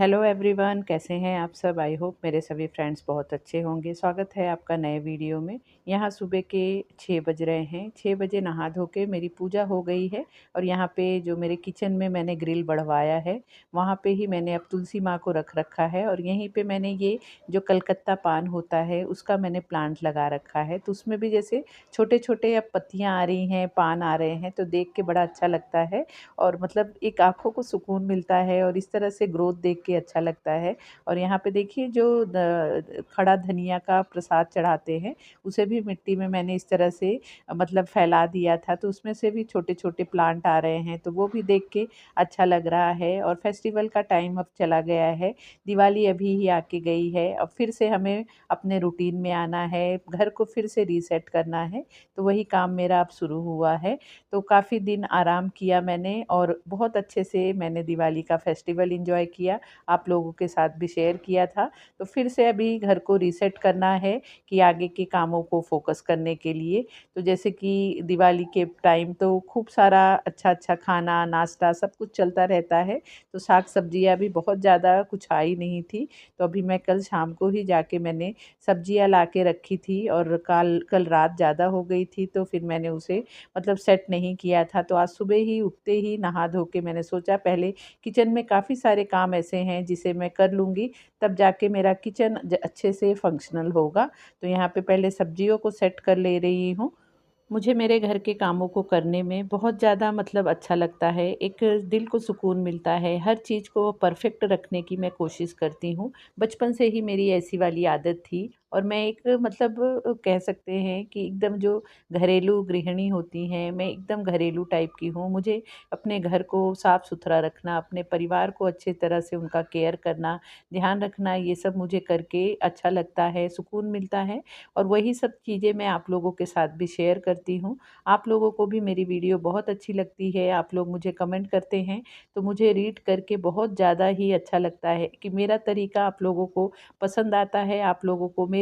Hello everyone, कैसे हैं आप सब। आई होप मेरे सभी फ्रेंड्स बहुत अच्छे होंगे। स्वागत है आपका नए वीडियो में। यहाँ सुबह के 6 बज रहे हैं। 6 बजे नहा धो के मेरी पूजा हो गई है और यहाँ पे जो मेरे किचन में मैंने ग्रिल बढ़वाया है वहाँ पे ही मैंने अब तुलसी माँ को रख रखा है और यहीं पे मैंने ये जो कलकत्ता पान होता है उसका मैंने प्लांट लगा रखा है। तो उसमें भी जैसे छोटे छोटे अब पत्तियाँ आ रही हैं, पान आ रहे हैं, तो देख के बड़ा अच्छा लगता है और मतलब एक आँखों को सुकून मिलता है और इस तरह से ग्रोथ देख के अच्छा लगता है। और यहाँ पे देखिए जो खड़ा धनिया का प्रसाद चढ़ाते हैं उसे भी मिट्टी में मैंने इस तरह से मतलब फैला दिया था, तो उसमें से भी छोटे छोटे प्लांट आ रहे हैं, तो वो भी देख के अच्छा लग रहा है। और फेस्टिवल का टाइम अब चला गया है, दिवाली अभी ही आके गई है, अब फिर से हमें अपने रूटीन में आना है, घर को फिर से रीसेट करना है। तो वही काम मेरा अब शुरू हुआ है। तो काफ़ी दिन आराम किया मैंने और बहुत अच्छे से मैंने दिवाली का फेस्टिवल एंजॉय किया, आप लोगों के साथ भी शेयर किया था। तो फिर से अभी घर को रीसेट करना है कि आगे के कामों को फोकस करने के लिए। तो जैसे कि दिवाली के टाइम तो खूब सारा अच्छा अच्छा खाना नाश्ता सब कुछ चलता रहता है, तो साग सब्जियां भी बहुत ज़्यादा कुछ आई नहीं थी। तो अभी मैं कल शाम को ही जाके मैंने सब्जियां ला के रखी थी और कल कल रात ज़्यादा हो गई थी, तो फिर मैंने उसे मतलब सेट नहीं किया था। तो आज सुबह ही उठते ही नहा धो के मैंने सोचा पहले किचन में काफ़ी सारे काम ऐसे हैं जिसे मैं कर लूँगी, तब जाके मेरा किचन अच्छे से फंक्शनल होगा। तो यहाँ पे पहले सब्जियों को सेट कर ले रही हूँ। मुझे मेरे घर के कामों को करने में बहुत ज़्यादा मतलब अच्छा लगता है, एक दिल को सुकून मिलता है। हर चीज़ को परफेक्ट रखने की मैं कोशिश करती हूँ। बचपन से ही मेरी ऐसी वाली आदत थी और मैं एक मतलब कह सकते हैं कि एकदम जो घरेलू गृहिणी होती हैं, मैं एकदम घरेलू टाइप की हूँ। मुझे अपने घर को साफ़ सुथरा रखना, अपने परिवार को अच्छे तरह से उनका केयर करना, ध्यान रखना, ये सब मुझे करके अच्छा लगता है, सुकून मिलता है। और वही सब चीज़ें मैं आप लोगों के साथ भी शेयर करती हूँ। आप लोगों को भी मेरी वीडियो बहुत अच्छी लगती है, आप लोग मुझे कमेंट करते हैं, तो मुझे रीड करके बहुत ज़्यादा ही अच्छा लगता है कि मेरा तरीका आप लोगों को पसंद आता है, आप लोगों को मेरे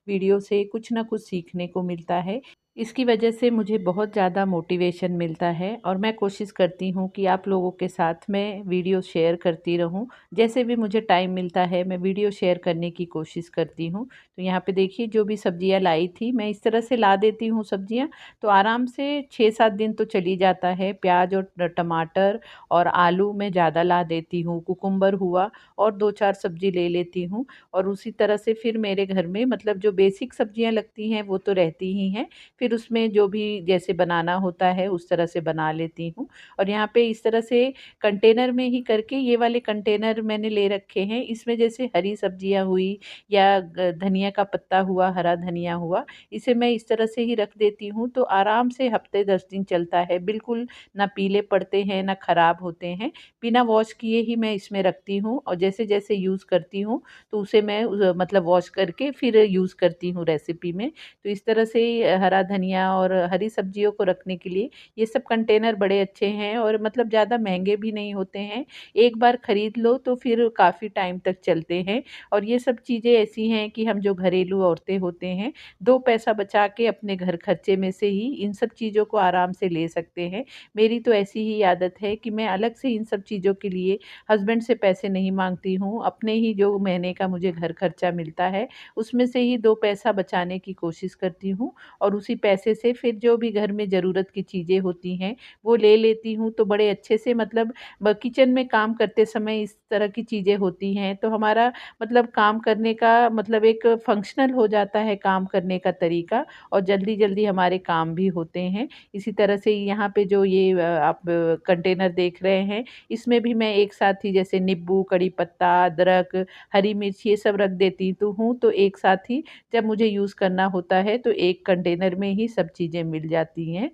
वीडियो से कुछ ना कुछ सीखने को मिलता है। इसकी वजह से मुझे बहुत ज़्यादा मोटिवेशन मिलता है और मैं कोशिश करती हूँ कि आप लोगों के साथ मैं वीडियो शेयर करती रहूँ। जैसे भी मुझे टाइम मिलता है मैं वीडियो शेयर करने की कोशिश करती हूँ। तो यहाँ पे देखिए जो भी सब्जियाँ लाई थी मैं इस तरह से ला देती हूँ सब्जियाँ, तो आराम से 6-7 दिन तो चली जाता है। प्याज और टमाटर और आलू मैं ज़्यादा ला देती हूँ, कुकुम्बर हुआ और 2-4 सब्जी ले लेती हूँ। और उसी तरह से फिर मेरे घर में मतलब जो बेसिक सब्जियाँ लगती हैं वो तो रहती ही हैं, फिर उसमें जो भी जैसे बनाना होता है उस तरह से बना लेती हूँ। और यहाँ पे इस तरह से कंटेनर में ही करके ये वाले कंटेनर मैंने ले रखे हैं, इसमें जैसे हरी सब्जियाँ हुई या धनिया का पत्ता हुआ, हरा धनिया हुआ, इसे मैं इस तरह से ही रख देती हूँ, तो आराम से हफ्ते 10 दिन चलता है। बिल्कुल ना पीले पड़ते हैं ना खराब होते हैं, बिना वॉश किए ही मैं इसमें रखती हूँ और जैसे जैसे यूज़ करती हूँ तो उसे मैं मतलब वॉश करके फिर यूज़ करती हूँ रेसिपी में। तो इस तरह से हरा धनिया और हरी सब्जियों को रखने के लिए ये सब कंटेनर बड़े अच्छे हैं और मतलब ज़्यादा महंगे भी नहीं होते हैं। एक बार ख़रीद लो तो फिर काफ़ी टाइम तक चलते हैं। और ये सब चीज़ें ऐसी हैं कि हम जो घरेलू औरतें होते हैं, 2 पैसा बचा के अपने घर खर्चे में से ही इन सब चीज़ों को आराम से ले सकते हैं। मेरी तो ऐसी ही आदत है कि मैं अलग से इन सब चीज़ों के लिए हस्बैंड से पैसे नहीं माँगती हूँ। अपने ही जो महीने का मुझे घर खर्चा मिलता है उसमें से ही 2 पैसा बचाने की कोशिश करती हूँ और उसी पैसे से फिर जो भी घर में ज़रूरत की चीज़ें होती हैं वो ले लेती हूँ। तो बड़े अच्छे से मतलब किचन में काम करते समय इस तरह की चीज़ें होती हैं तो हमारा मतलब काम करने का मतलब एक फंक्शनल हो जाता है काम करने का तरीका और जल्दी जल्दी हमारे काम भी होते हैं। इसी तरह से यहाँ पे जो ये आप कंटेनर देख रहे हैं, इसमें भी मैं एक साथ ही जैसे नींबू, कड़ी पत्ता, अदरक, हरी मिर्च ये सब रख देती तो हूँ, तो एक साथ ही जब मुझे यूज़ करना होता है तो एक कंटेनर में ही सब चीज़ें मिल जाती हैं।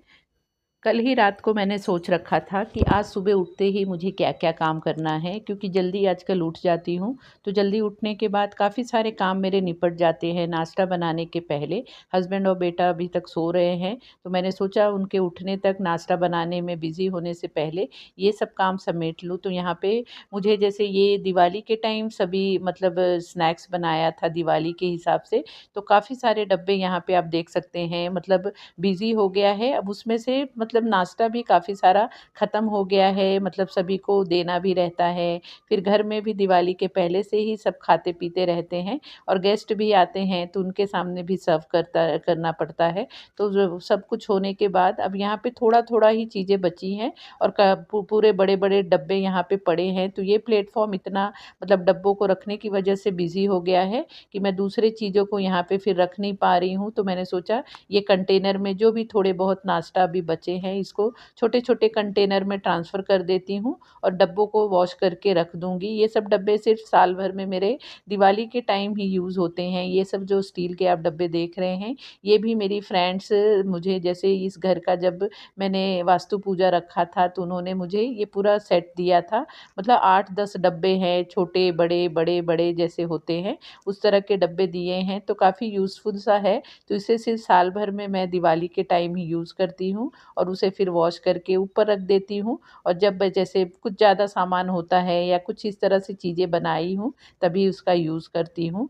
कल ही रात को मैंने सोच रखा था कि आज सुबह उठते ही मुझे क्या-क्या काम करना है, क्योंकि जल्दी आजकल उठ जाती हूँ, तो जल्दी उठने के बाद काफ़ी सारे काम मेरे निपट जाते हैं नाश्ता बनाने के पहले। हस्बैंड और बेटा अभी तक सो रहे हैं, तो मैंने सोचा उनके उठने तक नाश्ता बनाने में बिज़ी होने से पहले ये सब काम समेट लूँ। तो यहाँ पे मुझे जैसे ये दिवाली के टाइम सभी मतलब स्नैक्स बनाया था दिवाली के हिसाब से, तो काफ़ी सारे डब्बे यहाँ पे आप देख सकते हैं मतलब बिज़ी हो गया है। अब उसमें से मतलब मतलब नाश्ता भी काफ़ी सारा ख़त्म हो गया है, मतलब सभी को देना भी रहता है। फिर घर में भी दिवाली के पहले से ही सब खाते पीते रहते हैं और गेस्ट भी आते हैं तो उनके सामने भी सर्व करना पड़ता है। तो जो सब कुछ होने के बाद अब यहाँ पे थोड़ा-थोड़ा ही चीज़ें बची हैं और पूरे बड़े-बड़े डब्बे यहाँ पे पड़े हैं। तो ये प्लेटफ़ॉर्म इतना मतलब डब्बों को रखने की वजह से बिज़ी हो गया है कि मैं दूसरे चीज़ों को यहाँ पे फिर रख नहीं पा रही हूँ। तो मैंने सोचा ये कंटेनर में जो भी थोड़े बहुत नाश्ता अभी बचे हैं इसको छोटे-छोटे कंटेनर में ट्रांसफ़र कर देती हूँ और डब्बों को वॉश करके रख दूँगी। ये सब डब्बे सिर्फ़ साल भर में मेरे दिवाली के टाइम ही यूज़ होते हैं। ये सब जो स्टील के आप डब्बे देख रहे हैं, ये भी मेरी फ्रेंड्स मुझे जैसे इस घर का जब मैंने वास्तु पूजा रखा था तो उन्होंने मुझे ये पूरा सेट दिया था। मतलब 8-10 डब्बे हैं, छोटे, बड़े, बड़े-बड़े जैसे होते हैं, उस तरह के डब्बे दिए हैं, तो काफ़ी यूज़फुल सा है। तो इसे सिर्फ़ साल भर में मैं दिवाली के टाइम ही यूज़ करती हूँ और उसे फिर वॉश करके ऊपर रख देती हूँ और जब जैसे कुछ ज़्यादा सामान होता है या कुछ इस तरह से चीज़ें बनाई हूँ, तभी उसका यूज़ करती हूँ।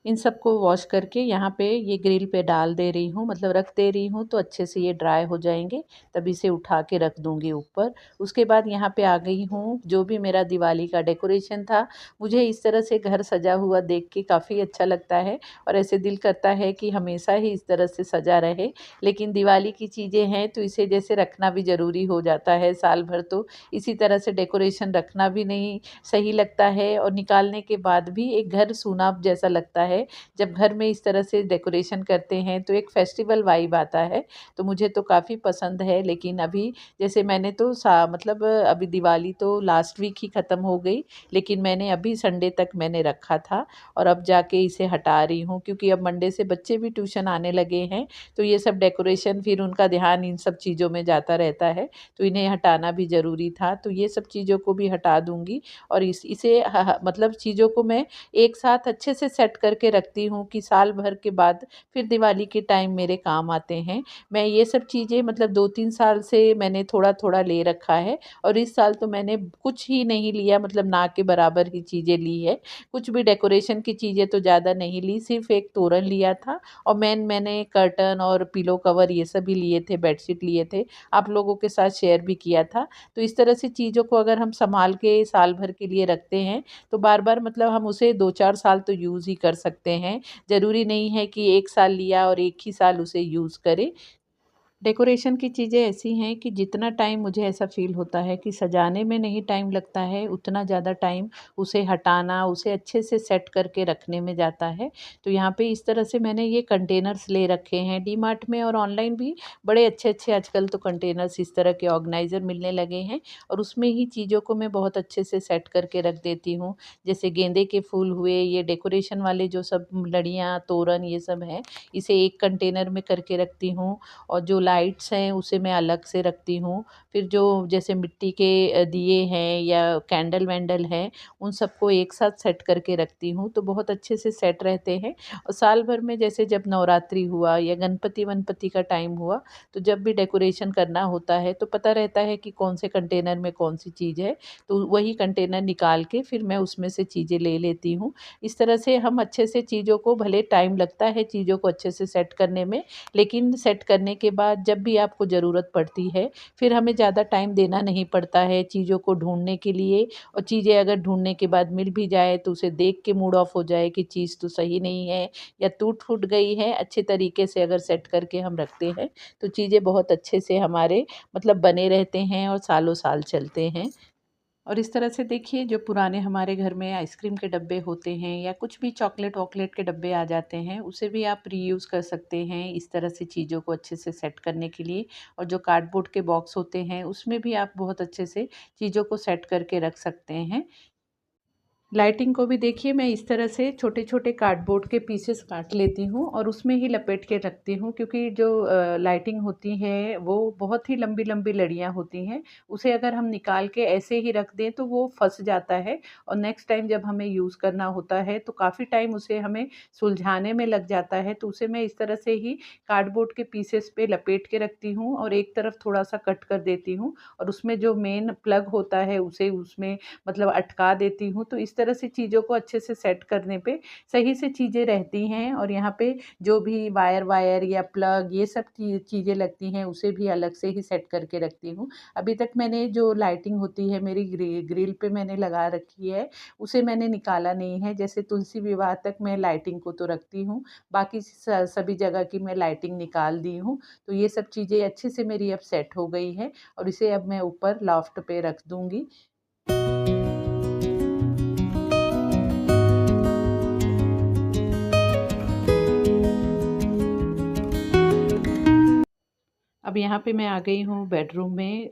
इन सबको वॉश करके यहाँ पे ये ग्रिल पे डाल दे रही हूँ, मतलब रख दे रही हूँ तो अच्छे से ये ड्राई हो जाएँगे, तब इसे उठा के रख दूँगी ऊपर। उसके बाद यहाँ पे आ गई हूँ, जो भी मेरा दिवाली का डेकोरेशन था, मुझे इस तरह से घर सजा हुआ देख के काफ़ी अच्छा लगता है और ऐसे दिल करता है कि हमेशा ही इस तरह से सजा रहे। लेकिन दिवाली की चीज़ें हैं तो इसे जैसे रखना भी ज़रूरी हो जाता है, साल भर तो इसी तरह से डेकोरेशन रखना भी नहीं सही लगता है और निकालने के बाद भी एक घर सूना जैसा लगता है। जब घर में इस तरह से डेकोरेशन करते हैं तो एक फेस्टिवल वाइब आता है, तो मुझे तो काफ़ी पसंद है। लेकिन अभी जैसे मैंने तो मतलब अभी दिवाली तो लास्ट वीक ही ख़त्म हो गई, लेकिन मैंने अभी संडे तक मैंने रखा था और अब जाके इसे हटा रही हूँ क्योंकि अब मंडे से बच्चे भी ट्यूशन आने लगे हैं, तो ये सब डेकोरेशन फिर उनका ध्यान इन सब चीज़ों में जाता रहता है, तो इन्हें हटाना भी ज़रूरी था। तो ये सब चीज़ों को भी हटा दूँगी और इसे मतलब चीज़ों को मैं एक साथ अच्छे से सेट करके रखती हूँ कि साल भर के बाद फिर दिवाली के टाइम मेरे काम आते हैं। मैं ये सब चीज़ें मतलब 2-3 साल से मैंने थोड़ा-थोड़ा ले रखा है और इस साल तो मैंने कुछ ही नहीं लिया, मतलब ना के बराबर ही चीज़ें ली है। कुछ भी डेकोरेशन की चीज़ें तो ज़्यादा नहीं ली, सिर्फ़ एक तोरण लिया था और मैंने कर्टन और पिलो कवर ये सब भी लिए थे, बेडशीट लिए थे। आप लोगों के साथ शेयर भी किया था। तो इस तरह से चीज़ों को अगर हम सँभाल के साल भर के लिए रखते हैं तो बार-बार मतलब हम उसे 2-4 साल तो यूज़ ही कर सकते हैं। ज़रूरी नहीं है कि 1 साल लिया और 1 ही साल उसे यूज़ करें। डेकोरेशन की चीज़ें ऐसी हैं कि जितना टाइम मुझे ऐसा फ़ील होता है कि सजाने में नहीं टाइम लगता है, उतना ज़्यादा टाइम उसे हटाना, उसे अच्छे से सेट करके रखने में जाता है। तो यहाँ पे इस तरह से मैंने ये कंटेनर्स ले रखे हैं डीमार्ट में और ऑनलाइन भी बड़े अच्छे-अच्छे आजकल तो कंटेनर्स इस तरह के ऑर्गनाइज़र मिलने लगे हैं और उसमें ही चीज़ों को मैं बहुत अच्छे से सेट करके रख देती हूँ। जैसे गेंदे के फूल हुए, ये डेकोरेशन वाले जो सब लड़ियाँ, तोरण ये सब हैं, इसे एक कंटेनर में करके रखती हूँ और जो लाइट्स हैं उसे मैं अलग से रखती हूँ। फिर जो जैसे मिट्टी के दिए हैं या कैंडल वैंडल हैं, उन सबको एक साथ सेट करके रखती हूँ, तो बहुत अच्छे से सेट रहते हैं। और साल भर में जैसे जब नवरात्रि हुआ या गणपति-वनपति का टाइम हुआ, तो जब भी डेकोरेशन करना होता है, तो पता रहता है कि कौन से कंटेनर में कौन-सी चीज़ है, तो वही कंटेनर निकाल के फिर मैं उसमें से चीज़ें ले लेती हूँ। इस तरह से हम अच्छे से चीज़ों को भले टाइम लगता है चीज़ों को अच्छे से सेट करने में, लेकिन सेट करने के बाद जब भी आपको ज़रूरत पड़ती है, फिर हमें ज़्यादा टाइम देना नहीं पड़ता है चीज़ों को ढूँढने के लिए और चीज़ें अगर ढूँढने के बाद मिल भी जाए तो उसे देख के मूड ऑफ हो जाए कि चीज़ तो सही नहीं है या टूट-फूट गई है। अच्छे तरीके से अगर सेट करके हम रखते हैं, तो चीज़ें बहुत अच्छे से हमारे मतलब बने रहते हैं और सालों-साल चलते हैं। और इस तरह से देखिए जो पुराने हमारे घर में आइसक्रीम के डब्बे होते हैं या कुछ भी चॉकलेट वॉकलेट के डब्बे आ जाते हैं, उसे भी आप रीयूज़ कर सकते हैं इस तरह से चीज़ों को अच्छे से सेट करने के लिए। और जो कार्डबोर्ड के बॉक्स होते हैं उसमें भी आप बहुत अच्छे से चीज़ों को सेट करके रख सकते हैं। लाइटिंग को भी देखिए मैं इस तरह से छोटे-छोटे कार्डबोर्ड के पीसेस काट लेती हूँ और उसमें ही लपेट के रखती हूँ क्योंकि जो लाइटिंग होती है वो बहुत ही लंबी-लंबी लड़ियाँ होती हैं। उसे अगर हम निकाल के ऐसे ही रख दें तो वो फँस जाता है और नेक्स्ट टाइम जब हमें यूज़ करना होता है तो काफ़ी टाइम उसे हमें सुलझाने में लग जाता है। तो उसे मैं इस तरह से ही कार्डबोर्ड के पीसेस पे लपेट के रखती हूँ और एक तरफ थोड़ा-सा कट कर देती हूँ और उसमें जो मेन प्लग होता है उसे उसमें मतलब अटका देती हूँ। तो इस तरह से चीज़ों को अच्छे से सेट करने पे सही से चीज़ें रहती हैं। और यहाँ पे जो भी वायर वायर या प्लग ये सब चीज़ें लगती हैं उसे भी अलग से ही सेट करके रखती हूँ। अभी तक मैंने जो लाइटिंग होती है मेरी ग्रिल पे मैंने लगा रखी है, उसे मैंने निकाला नहीं है। जैसे तुलसी विवाह तक मैं लाइटिंग को तो रखती हूँ, बाकी सभी जगह की मैं लाइटिंग निकाल दी हूँ। तो ये सब चीज़ें अच्छे से मेरी अब सेट हो गई है और इसे अब मैं ऊपर लॉफ्ट पे रख दूँगी। अब यहाँ पे मैं आ गई हूँ बेडरूम में।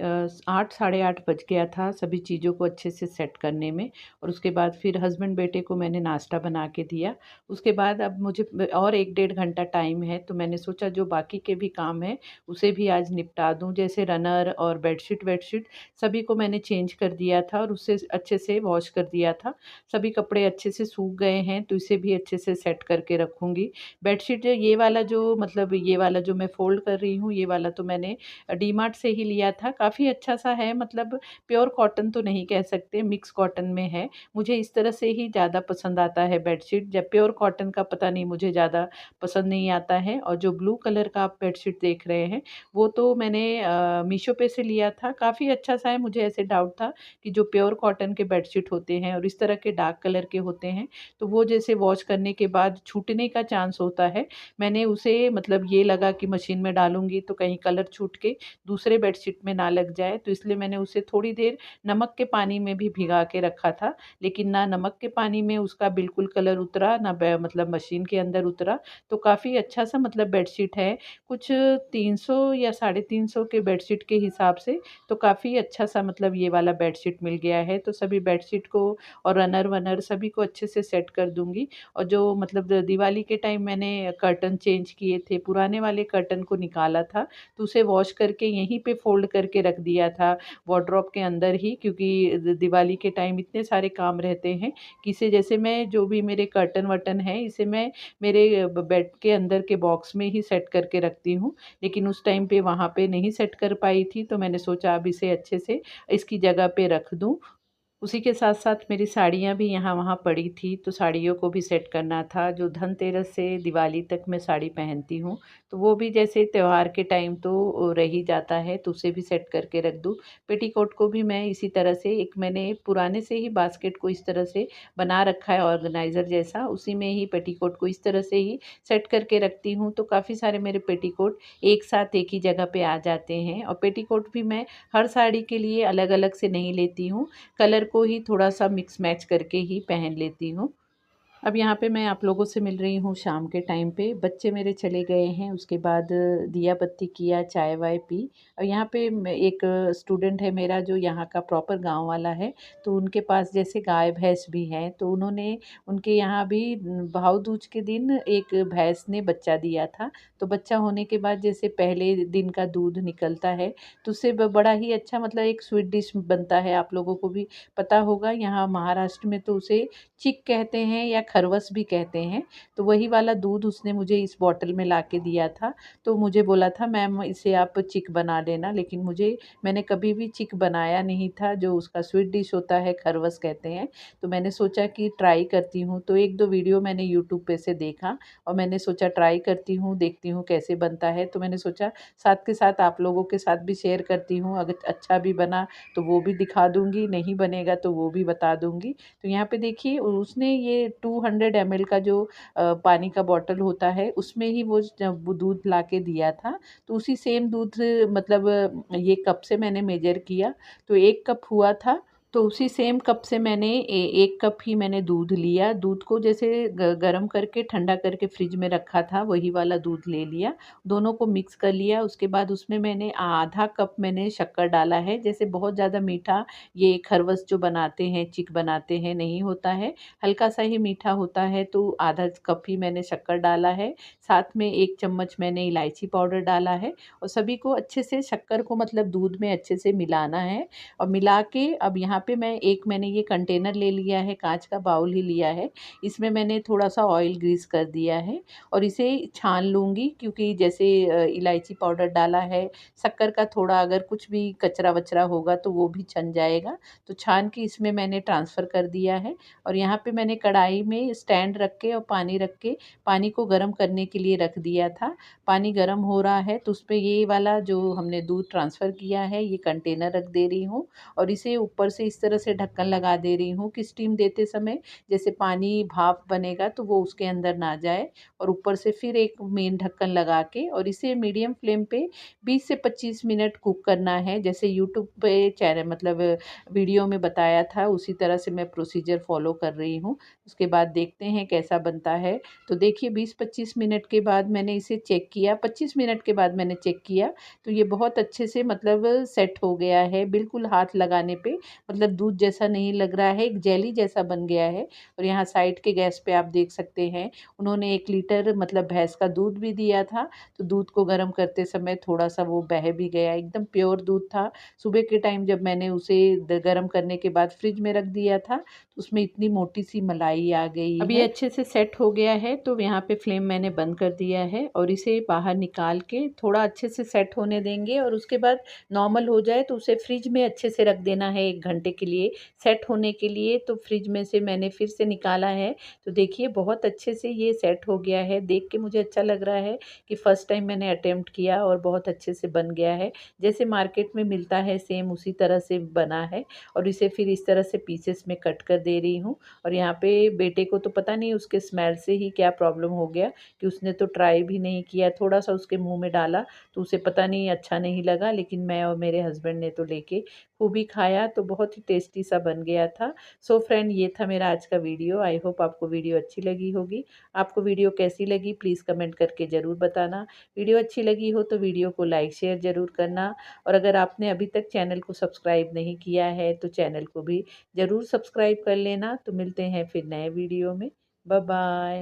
8 साढ़े 8 बज गया था सभी चीज़ों को अच्छे से सेट करने में। और उसके बाद फिर हस्बैंड बेटे को मैंने नाश्ता बना के दिया। उसके बाद अब मुझे और 1 डेढ़ घंटा टाइम है, तो मैंने सोचा जो बाकी के भी काम हैं उसे भी आज निपटा दूँ। जैसे रनर और बेडशीट वेडशीट सभी को मैंने चेंज कर दिया था और उससे अच्छे से वॉश कर दिया था। सभी कपड़े अच्छे से सूख गए हैं, तो इसे भी अच्छे से सेट करके रखूँगी। बेडशीट ये वाला जो मतलब ये वाला जो मैं फ़ोल्ड कर रही हूँ, ये वाला तो मैंने डीमार्ट से ही लिया था। काफ़ी अच्छा-सा है, मतलब प्योर कॉटन तो नहीं कह सकते, मिक्स कॉटन में है। मुझे इस तरह से ही ज़्यादा पसंद आता है बेडशीट। जब प्योर कॉटन का पता नहीं मुझे ज़्यादा पसंद नहीं आता है। और जो ब्लू कलर का आप बेडशीट देख रहे हैं, वो तो मैंने मीशो पे से लिया था। काफ़ी अच्छा-सा है, मुझे ऐसे डाउट था कि जो प्योर कॉटन के बेडशीट होते हैं और इस तरह के डार्क कलर के होते हैं, तो वो जैसे वॉश करने के बाद छूटने का चांस होता है। मैंने उसे मतलब ये लगा कि मशीन में डालूँगी तो कहीं कलर छूट के दूसरे बेडशीट में ना लग जाए, तो इसलिए मैंने उसे थोड़ी देर नमक के पानी में भी भिगा के रखा था। लेकिन ना नमक के पानी में उसका बिल्कुल कलर उतरा, ना मतलब मशीन के अंदर उतरा। तो काफ़ी अच्छा-सा मतलब बेडशीट है। कुछ 300 या साढ़े 300 के बेडशीट के हिसाब से तो काफ़ी अच्छा-सा मतलब ये वाला बेडशीट मिल गया है। तो सभी बेडशीट को और रनर-वनर सभी को अच्छे से सेट कर दूँगी। और जो मतलब दिवाली के टाइम मैंने कर्टन चेंज किए थे, पुराने वाले कर्टन को निकाला था, तो उसे वॉश करके यहीं पे फ़ोल्ड करके रख दिया था वार्डरोब के अंदर ही, क्योंकि दिवाली के टाइम इतने सारे काम रहते हैं कि इसे जैसे मैं जो भी मेरे कर्टन-वर्टन हैं, इसे मैं मेरे बेड के अंदर के बॉक्स में ही सेट करके रखती हूँ। लेकिन उस टाइम पे वहाँ पे नहीं सेट कर पाई थी, तो मैंने सोचा अब इसे अच्छे से इसकी जगह पे रख दूँ। उसी के साथ-साथ मेरी साड़ियाँ भी यहाँ-वहाँ पड़ी थी, तो साड़ियों को भी सेट करना था। जो धनतेरस से दिवाली तक मैं साड़ी पहनती हूँ, तो वो भी जैसे त्योहार के टाइम तो रह ही जाता है, तो उसे भी सेट करके रख दूँ। पेटीकोट को भी मैं इसी तरह से एक मैंने पुराने से ही बास्केट को इस तरह से बना रखा है ऑर्गेनाइज़र जैसा, उसी में ही पेटीकोट को इस तरह से ही सेट करके रखती हूँ, तो काफ़ी सारे मेरे पेटीकोट एक साथ एक ही जगह पे आ जाते हैं। और पेटीकोट भी मैं हर साड़ी के लिए अलग-अलग से नहीं लेती हूँ, कलर को ही थोड़ा-सा मिक्स मैच करके ही पहन लेती हूँ। अब यहाँ पे मैं आप लोगों से मिल रही हूँ शाम के टाइम पे। बच्चे मेरे चले गए हैं, उसके बाद दिया बत्ती किया, चाय-वाय पी। और यहाँ पे एक स्टूडेंट है मेरा जो यहाँ का प्रॉपर गाँव वाला है, तो उनके पास जैसे गाय-भैंस भी हैं, तो उन्होंने उनके यहाँ भी भाऊ दूज के दिन एक भैंस ने बच्चा दिया था। तो बच्चा होने के बाद जैसे पहले दिन का दूध निकलता है, तो उससे बड़ा ही अच्छा मतलब एक स्वीट डिश बनता है, आप लोगों को भी पता होगा। यहाँ महाराष्ट्र में तो उसे चिक कहते हैं या खरवस भी कहते हैं। तो वही वाला दूध उसने मुझे इस बॉटल में ला के दिया था। तो मुझे बोला था मैम इसे आप चिक बना लेना, लेकिन मैंने कभी भी चिक बनाया नहीं था, जो उसका स्वीट डिश होता है खरवस कहते हैं। तो मैंने सोचा कि ट्राई करती हूँ, तो 1-2 वीडियो मैंने यूट्यूब पे से देखा और मैंने सोचा ट्राई करती हूँ, देखती हूँ कैसे बनता है। तो मैंने सोचा साथ के साथ आप लोगों के साथ भी शेयर करती हूँ, अगर अच्छा भी बना तो वो भी दिखा दूँगी, नहीं बनेगा तो वो भी बता दूँगी। तो यहाँ पे देखिए उसने ये 200 ml का जो पानी का बॉटल होता है उसमें ही वो दूध ला के दिया था। तो उसी सेम दूध मतलब ये कप से मैंने मेजर किया, तो 1 कप हुआ था। तो उसी सेम कप से मैंने 1 कप ही मैंने दूध लिया। दूध को जैसे गरम करके ठंडा करके फ्रिज में रखा था, वही वाला दूध ले लिया। दोनों को मिक्स कर लिया। उसके बाद उसमें मैंने आधा कप मैंने शक्कर डाला है। जैसे बहुत ज़्यादा मीठा ये खरवस जो बनाते हैं, चिक बनाते हैं, नहीं होता है, हल्का-सा ही मीठा होता है, तो आधा कप ही मैंने शक्कर डाला है। साथ में 1 चम्मच मैंने इलायची पाउडर डाला है और सभी को अच्छे से शक्कर को मतलब दूध में अच्छे से मिलाना है। और मिला के अब यहाँ यहाँ पे मैंने ये कंटेनर ले लिया है, कांच का बाउल ही लिया है। इसमें मैंने थोड़ा-सा ऑयल ग्रीस कर दिया है और इसे छान लूँगी, क्योंकि जैसे इलायची पाउडर डाला है, शक्कर का थोड़ा अगर कुछ भी कचरा-वचरा होगा तो वो भी छन जाएगा। तो छान के इसमें मैंने ट्रांसफ़र कर दिया है और यहाँ पे मैंने कढ़ाई में स्टैंड रख के और पानी रख के पानी को गरम करने के लिए रख दिया था। पानी गरम हो रहा है तो उसपे ये वाला जो हमने दूध ट्रांसफ़र किया है, ये कंटेनर रख दे रही हूँ और इसे ऊपर से इस तरह से ढक्कन लगा दे रही हूँ कि स्टीम देते समय जैसे पानी भाप बनेगा तो वो उसके अंदर ना जाए, और ऊपर से फिर एक मेन ढक्कन लगा के और इसे मीडियम फ्लेम पे 20 से 25 मिनट कुक करना है। जैसे यूट्यूब पे चैनल मतलब वीडियो में बताया था, उसी तरह से मैं प्रोसीजर फ़ॉलो कर रही हूँ। उसके बाद देखते हैं कैसा बनता है। तो देखिए 20-25 मिनट के बाद मैंने इसे चेक किया, 25 मिनट के बाद मैंने चेक किया तो ये बहुत अच्छे से मतलब सेट हो गया है। बिल्कुल हाथ लगाने पे मतलब दूध जैसा नहीं लग रहा है, एक जेली जैसा बन गया है। और यहाँ साइड के गैस पे आप देख सकते हैं, उन्होंने 1 लीटर मतलब भैंस का दूध भी दिया था, तो दूध को गर्म करते समय थोड़ा-सा वो बह भी गया, एकदम प्योर दूध था। सुबह के टाइम जब मैंने उसे गरम करने के बाद फ्रिज में रख दिया था, तो उसमें इतनी मोटी-सी मलाई आ गई है। अब ये अच्छे से सेट हो गया है, तो यहाँ पे फ्लेम मैंने बंद कर दिया है और इसे बाहर निकाल के थोड़ा अच्छे से सेट होने देंगे और उसके बाद नॉर्मल हो जाए तो उसे फ्रिज में अच्छे से रख देना है 1 घंटे के लिए सेट होने के लिए। तो फ्रिज में से मैंने फिर से निकाला है, तो देखिए बहुत अच्छे से ये सेट हो गया है। देख के मुझे अच्छा लग रहा है कि फर्स्ट टाइम मैंने अटेम्प्ट किया और बहुत अच्छे से बन गया है। जैसे मार्केट में मिलता है सेम उसी तरह से बना है और इसे फिर इस तरह से पीसेस में कट कर दे रही हूँ। और यहाँ पे बेटे को तो पता नहीं उसके स्मेल से ही क्या प्रॉब्लम हो गया कि उसने तो ट्राई भी नहीं किया, थोड़ा-सा उसके मुँह में डाला तो उसे पता नहीं अच्छा नहीं लगा, लेकिन मैं और मेरे हस्बैंड ने तो लेके खूब ही खाया, तो बहुत ही टेस्टी सा बन गया था। सो फ्रेंड, ये था मेरा आज का वीडियो। आई होप आपको वीडियो अच्छी लगी होगी। आपको वीडियो कैसी लगी प्लीज़ कमेंट करके ज़रूर बताना। वीडियो अच्छी लगी हो तो वीडियो को लाइक शेयर ज़रूर करना, और अगर आपने अभी तक चैनल को सब्सक्राइब नहीं किया है तो चैनल को भी ज़रूर सब्सक्राइब कर लेना। तो मिलते हैं फिर नए वीडियो में। Bye bye.